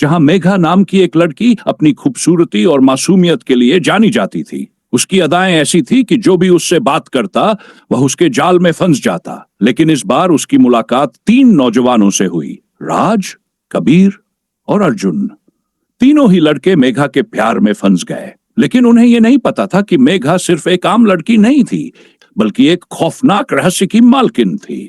जहां मेघा नाम की एक लड़की अपनी खूबसूरती और मासूमियत के लिए जानी जाती थी। उसकी अदाएं ऐसी थी कि जो भी उससे बात करता वह उसके जाल में फंस जाता। लेकिन इस बार उसकी मुलाकात 3 नौजवानों से हुई, राज, कबीर और अर्जुन। तीनों ही लड़के मेघा के प्यार में फंस गए, लेकिन उन्हें यह नहीं पता था कि मेघा सिर्फ एक आम लड़की नहीं थी, बल्कि एक खौफनाक रहस्य की मालकिन थी।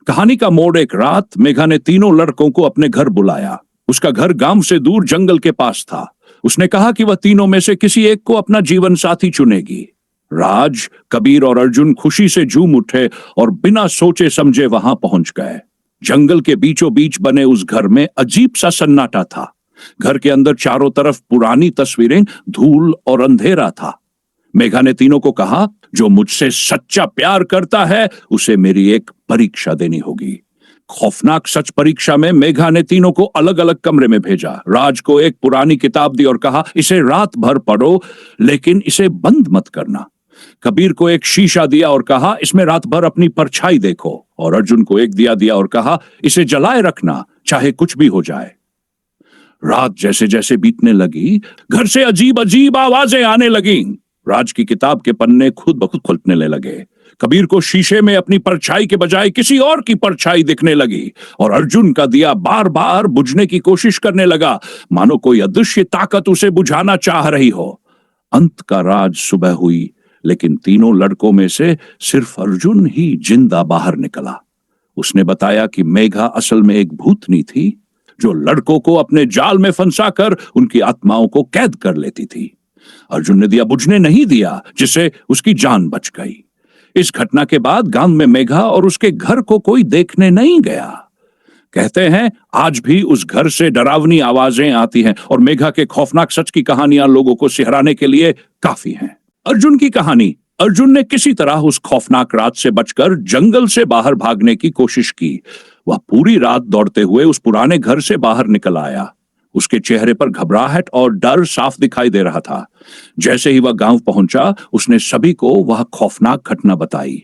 कहानी का मोड़ एक रात मेघा ने तीनों लड़कों को अपने घर बुलाया। उसका घर गांव से दूर जंगल के पास था। उसने कहा कि वह तीनों में से किसी एक को अपना जीवन साथी चुनेगी। राज, कबीर और अर्जुन खुशी से झूम उठे और बिना सोचे समझे वहां पहुंच गए। जंगल के बीचों बीच बने उस घर में अजीब सा सन्नाटा था। घर के अंदर चारों तरफ पुरानी तस्वीरें, धूल और अंधेरा था। मेघा ने तीनों को कहा, जो मुझसे सच्चा प्यार करता है उसे मेरी एक परीक्षा देनी होगी। खौफनाक सच परीक्षा में मेघा ने तीनों को अलग अलग कमरे में भेजा। राज को एक पुरानी किताब दी और कहा, इसे रात भर पढ़ो, लेकिन इसे बंद मत करना। कबीर को एक शीशा दिया और कहा, इसमें रात भर अपनी परछाई देखो। और अर्जुन को एक दिया दिया और कहा, इसे जलाए रखना, चाहे कुछ भी हो जाए। रात जैसे जैसे बीतने लगी, घर से अजीब अजीब आवाजें आने लगीं। राज की किताब के पन्ने खुद ब खुद खुलने लगे। कबीर को शीशे में अपनी परछाई के बजाय किसी और की परछाई दिखने लगी और अर्जुन का दिया बार बार बुझने की कोशिश करने लगा, मानो कोई अदृश्य ताकत उसे बुझाना चाह रही हो। अंत का राज सुबह हुई, लेकिन तीनों लड़कों में से सिर्फ अर्जुन ही जिंदा बाहर निकला। उसने बताया कि मेघा असल में एक भूतनी थी, जो लड़कों को अपने जाल में फंसाकर उनकी आत्माओं को कैद कर लेती थी। अर्जुन ने दिया बुझने नहीं दिया, जिससे उसकी जान बच गई। इस घटना के बाद गांव में मेघा और उसके घर को कोई देखने नहीं गया। कहते हैं आज भी उस घर से डरावनी आवाजें आती हैं और मेघा के खौफनाक सच की कहानियां लोगों को सिहराने के लिए काफी हैं। अर्जुन की कहानी। अर्जुन ने किसी तरह उस खौफनाक रात से बचकर जंगल से बाहर भागने की कोशिश की। वह पूरी रात दौड़ते हुए उस पुराने घर से बाहर निकल आया। उसके चेहरे पर घबराहट और डर साफ दिखाई दे रहा था। जैसे ही वह गांव पहुंचा, उसने सभी को वह खौफनाक घटना बताई,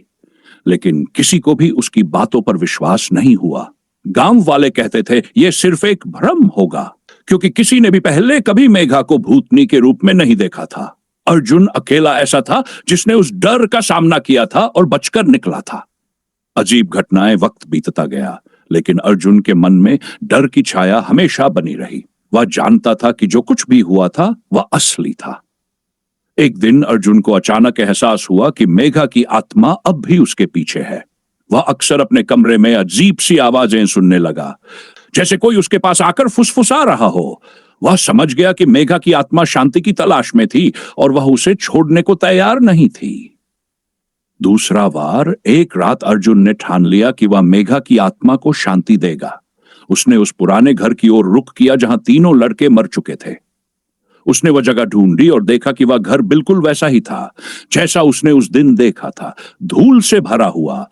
लेकिन किसी को भी उसकी बातों पर विश्वास नहीं हुआ। गांव वाले कहते थे यह सिर्फ एक भ्रम होगा, क्योंकि किसी ने भी पहले कभी मेघा को भूतनी के रूप में नहीं देखा था। अर्जुन अकेला ऐसा था जिसने उस डर का सामना किया था और बचकर निकला था। अजीब घटनाएं, वक्त बीतता गया, लेकिन अर्जुन के मन में डर की छाया हमेशा बनी रही। वह जानता था कि जो कुछ भी हुआ था वह असली था। एक दिन अर्जुन को अचानक एहसास हुआ कि मेघा की आत्मा अब भी उसके पीछे है। वह अक्सर अपने कमरे में अजीब सी आवाजें सुनने लगा, जैसे कोई उसके पास आकर फुसफुसा रहा हो। वह समझ गया कि मेघा की आत्मा शांति की तलाश में थी और वह उसे छोड़ने को तैयार नहीं थी। दूसरा बार एक रात अर्जुन ने ठान लिया कि वह मेघा की आत्मा को शांति देगा। उसने उस पुराने घर की ओर रुख किया जहां तीनों लड़के मर चुके थे। उसने वह जगह ढूंढी और देखा कि वह घर बिल्कुल वैसा ही था जैसा उसने उस दिन देखा था, धूल से भरा हुआ,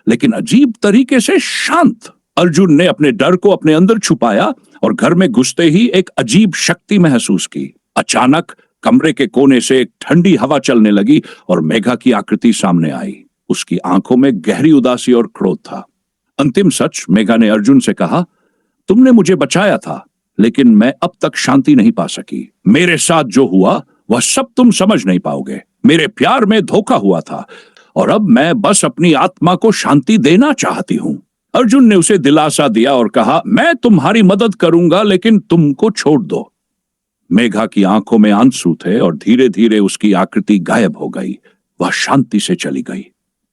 लेकिन अजीब तरीके से शांत। अर्जुन ने अपने डर को अपने अंदर छुपाया और घर में घुसते ही एक अजीब शक्ति महसूस की। अचानक कमरे के कोने से एक ठंडी हवा चलने लगी और मेघा की आकृति सामने आई। उसकी आंखों में गहरी उदासी और क्रोध था। अंतिम सच, मेघा ने अर्जुन से कहा, तुमने मुझे बचाया था, लेकिन मैं अब तक शांति नहीं पा सकी। मेरे साथ जो हुआ वह सब तुम समझ नहीं पाओगे। मेरे प्यार में धोखा हुआ था और अब मैं बस अपनी आत्मा को शांति देना चाहती हूं। अर्जुन ने उसे दिलासा दिया और कहा, मैं तुम्हारी मदद करूंगा, लेकिन तुमको छोड़ दो। मेघा की आंखों में आंसू थे और धीरे धीरे उसकी आकृति गायब हो गई। वह शांति से चली गई।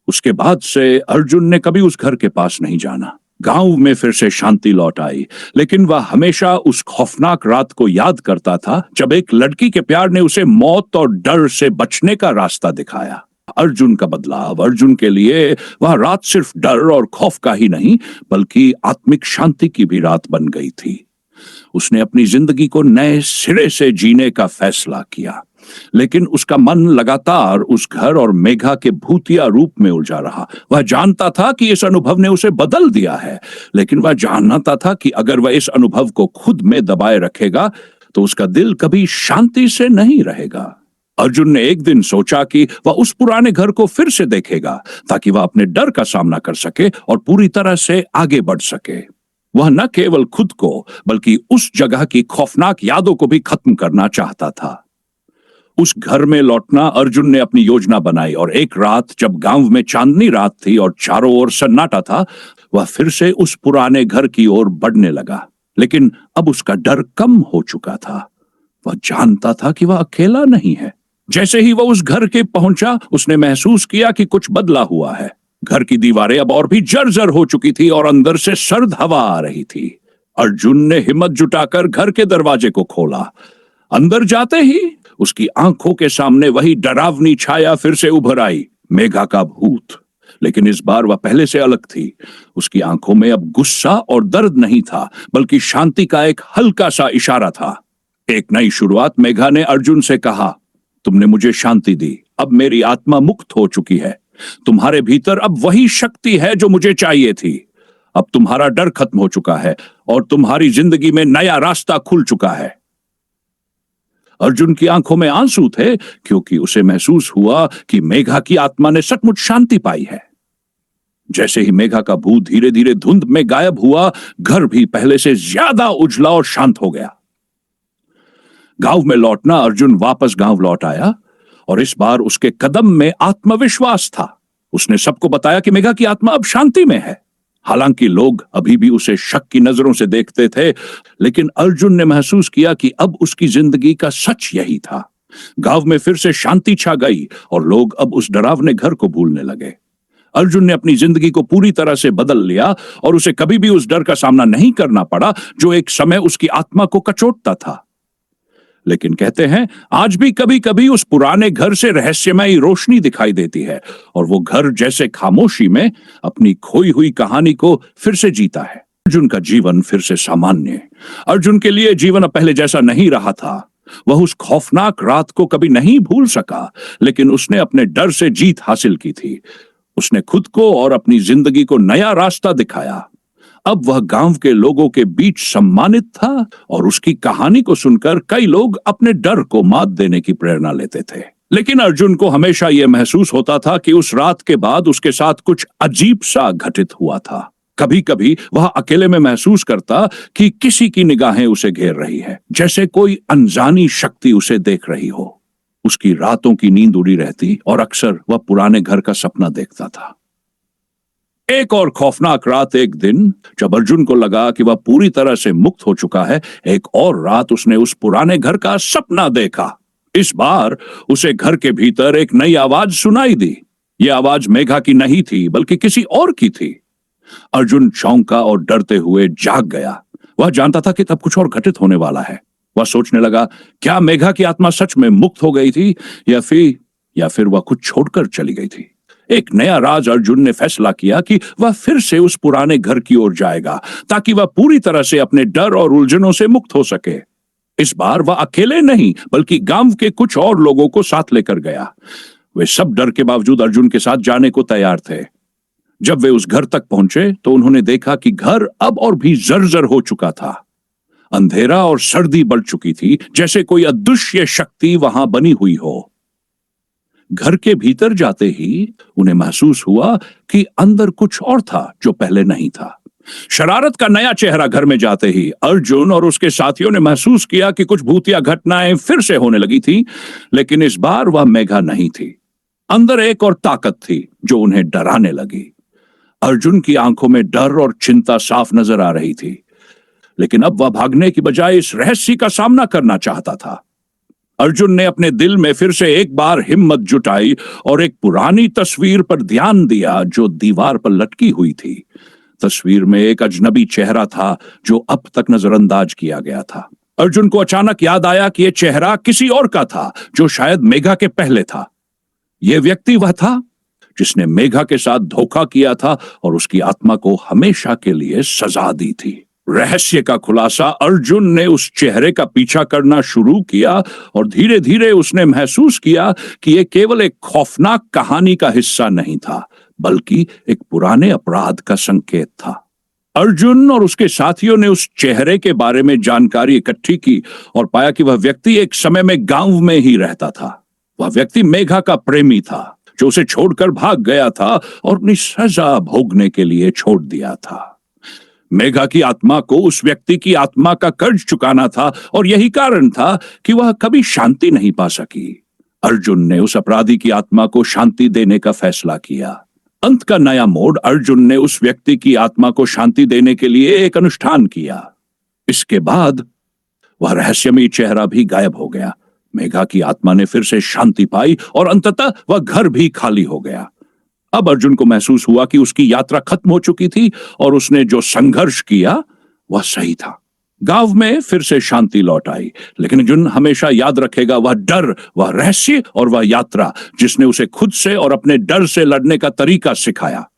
उसके बाद से अर्जुन ने कभी उस घर के पास नहीं जाना। गांव में फिर से शांति लौट आई, लेकिन वह हमेशा उस खौफनाक रात को याद करता था जब एक लड़की के प्यार ने उसे मौत और डर से बचने का रास्ता दिखाया। अर्जुन का बदलाव, अर्जुन के लिए वह रात सिर्फ डर और खौफ का ही नहीं, बल्कि आत्मिक शांति की भी रात बन गई थी। उसने अपनी जिंदगी को नए सिरे से जीने का फैसला किया, लेकिन उसका मन लगातार उस घर और मेघा के भूतिया रूप में उलझा रहा। वह जानता था कि इस अनुभव ने उसे बदल दिया है, लेकिन वह जानता था कि अगर वह इस अनुभव को खुद में दबाए रखेगा तो उसका दिल कभी शांति से नहीं रहेगा। अर्जुन ने एक दिन सोचा कि वह उस पुराने घर को फिर से देखेगा, ताकि वह अपने डर का सामना कर सके और पूरी तरह से आगे बढ़ सके। वह न केवल खुद को बल्कि उस जगह की खौफनाक यादों को भी खत्म करना चाहता था। उस घर में लौटना अर्जुन ने अपनी योजना बनाई और एक रात जब गांव में चांदनी रात थी और चारों ओर सन्नाटा था, वह फिर से उस पुराने घर की ओर बढ़ने लगा। लेकिन अब उसका डर कम हो चुका था। वह जानता था कि वह अकेला नहीं है। जैसे ही वह उस घर के पहुंचा, उसने महसूस किया कि कुछ बदला हुआ है। घर की दीवारें अब और भी जर्जर हो चुकी थी और अंदर से सर्द हवा आ रही थी। अर्जुन ने हिम्मत जुटाकर घर के दरवाजे को खोला। अंदर जाते ही उसकी आंखों के सामने वही डरावनी छाया फिर से उभर आई, मेघा का भूत। लेकिन इस बार वह पहले से अलग थी। उसकी आंखों में अब गुस्सा और दर्द नहीं था, बल्कि शांति का एक हल्का सा इशारा था। एक नई शुरुआत। मेघा ने अर्जुन से कहा, तुमने मुझे शांति दी, अब मेरी आत्मा मुक्त हो चुकी है। तुम्हारे भीतर अब वही शक्ति है जो मुझे चाहिए थी। अब तुम्हारा डर खत्म हो चुका है और तुम्हारी जिंदगी में नया रास्ता खुल चुका है। अर्जुन की आंखों में आंसू थे, क्योंकि उसे महसूस हुआ कि मेघा की आत्मा ने सचमुच शांति पाई है। जैसे ही मेघा का भूत धीरे धीरे धुंध में गायब हुआ, घर भी पहले से ज्यादा उजला और शांत हो गया। गांव में लौटना। अर्जुन वापस गांव लौट आया और इस बार उसके कदम में आत्मविश्वास था। उसने सबको बताया कि मेघा की आत्मा अब शांति में है। हालांकि लोग अभी भी उसे शक की नजरों से देखते थे, लेकिन अर्जुन ने महसूस किया कि अब उसकी जिंदगी का सच यही था। गांव में फिर से शांति छा गई और लोग अब उस डरावने घर को भूलने लगे। अर्जुन ने अपनी जिंदगी को पूरी तरह से बदल लिया और उसे कभी भी उस डर का सामना नहीं करना पड़ा जो एक समय उसकी आत्मा को कचोटता था। लेकिन कहते हैं, आज भी कभी कभी उस पुराने घर से रहस्यमयी रोशनी दिखाई देती है और वो घर जैसे खामोशी में अपनी खोई हुई कहानी को फिर से जीता है। अर्जुन का जीवन फिर से सामान्य। अर्जुन के लिए जीवन अब पहले जैसा नहीं रहा था। वह उस खौफनाक रात को कभी नहीं भूल सका, लेकिन उसने अपने डर से जीत हासिल की थी। उसने खुद को और अपनी जिंदगी को नया रास्ता दिखाया। अब वह गांव के लोगों के बीच सम्मानित था और उसकी कहानी को सुनकर कई लोग अपने डर को मात देने की प्रेरणा लेते थे। लेकिन अर्जुन को हमेशा यह महसूस होता था कि उस रात के बाद उसके साथ कुछ अजीब सा घटित हुआ था। कभी कभी वह अकेले में महसूस करता कि किसी की निगाहें उसे घेर रही है, जैसे कोई अनजानी शक्ति उसे देख रही हो। उसकी रातों की नींद उड़ी रहती और अक्सर वह पुराने घर का सपना देखता था। एक और खौफनाक रात। एक दिन जब अर्जुन को लगा कि वह पूरी तरह से मुक्त हो चुका है, एक और रात उसने उस पुराने घर का सपना देखा। इस बार उसे घर के भीतर एक नई आवाज सुनाई दी। यह आवाज मेघा की नहीं थी, बल्कि किसी और की थी। अर्जुन चौंका और डरते हुए जाग गया। वह जानता था कि तब कुछ और घटित होने वाला है। वह सोचने लगा, क्या मेघा की आत्मा सच में मुक्त हो गई थी या फिर वह कुछ छोड़कर चली गई थी। एक नया राज। अर्जुन ने फैसला किया कि वह फिर से उस पुराने घर की ओर जाएगा, ताकि वह पूरी तरह से अपने डर और उलझनों से मुक्त हो सके। इस बार वह अकेले नहीं, बल्कि गांव के कुछ और लोगों को साथ लेकर गया। वे सब डर के बावजूद अर्जुन के साथ जाने को तैयार थे। जब वे उस घर तक पहुंचे तो उन्होंने देखा कि घर अब और भी जर्जर हो चुका था। अंधेरा और सर्दी बढ़ चुकी थी, जैसे कोई अदृश्य शक्ति वहां बनी हुई हो। घर के भीतर जाते ही उन्हें महसूस हुआ कि अंदर कुछ और था जो पहले नहीं था। शरारत का नया चेहरा। घर में जाते ही अर्जुन और उसके साथियों ने महसूस किया कि कुछ भूतिया घटनाएं फिर से होने लगी थी, लेकिन इस बार वह मेघा नहीं थी। अंदर एक और ताकत थी जो उन्हें डराने लगी। अर्जुन की आंखों में डर और चिंता साफ नजर आ रही थी, लेकिन अब वह भागने की बजाय इस रहस्य का सामना करना चाहता था। अर्जुन ने अपने दिल में फिर से एक बार हिम्मत जुटाई और एक पुरानी तस्वीर पर ध्यान दिया जो दीवार पर लटकी हुई थी। तस्वीर में एक अजनबी चेहरा था जो अब तक नजरअंदाज किया गया था। अर्जुन को अचानक याद आया कि यह चेहरा किसी और का था, जो शायद मेघा के पहले था। यह व्यक्ति वह था जिसने मेघा के साथ धोखा किया था और उसकी आत्मा को हमेशा के लिए सजा दी थी। रहस्य का खुलासा। अर्जुन ने उस चेहरे का पीछा करना शुरू किया और धीरे धीरे उसने महसूस किया कि यह केवल एक खौफनाक कहानी का हिस्सा नहीं था, बल्कि एक पुराने अपराध का संकेत था। अर्जुन और उसके साथियों ने उस चेहरे के बारे में जानकारी इकट्ठी की और पाया कि वह व्यक्ति एक समय में गांव में ही रहता था। वह व्यक्ति मेघा का प्रेमी था, जो उसे छोड़कर भाग गया था और अपनी सजा भोगने के लिए छोड़ दिया था। मेघा की आत्मा को उस व्यक्ति की आत्मा का कर्ज चुकाना था और यही कारण था कि वह कभी शांति नहीं पा सकी। अर्जुन ने उस अपराधी की आत्मा को शांति देने का फैसला किया। अंत का नया मोड़, अर्जुन ने उस व्यक्ति की आत्मा को शांति देने के लिए एक अनुष्ठान किया। इसके बाद वह रहस्यमयी चेहरा भी गायब हो गया। मेघा की आत्मा ने फिर से शांति पाई और अंततः वह घर भी खाली हो गया। अब अर्जुन को महसूस हुआ कि उसकी यात्रा खत्म हो चुकी थी और उसने जो संघर्ष किया वह सही था। गांव में फिर से शांति लौट आई, लेकिन अर्जुन हमेशा याद रखेगा वह डर, वह रहस्य और वह यात्रा जिसने उसे खुद से और अपने डर से लड़ने का तरीका सिखाया।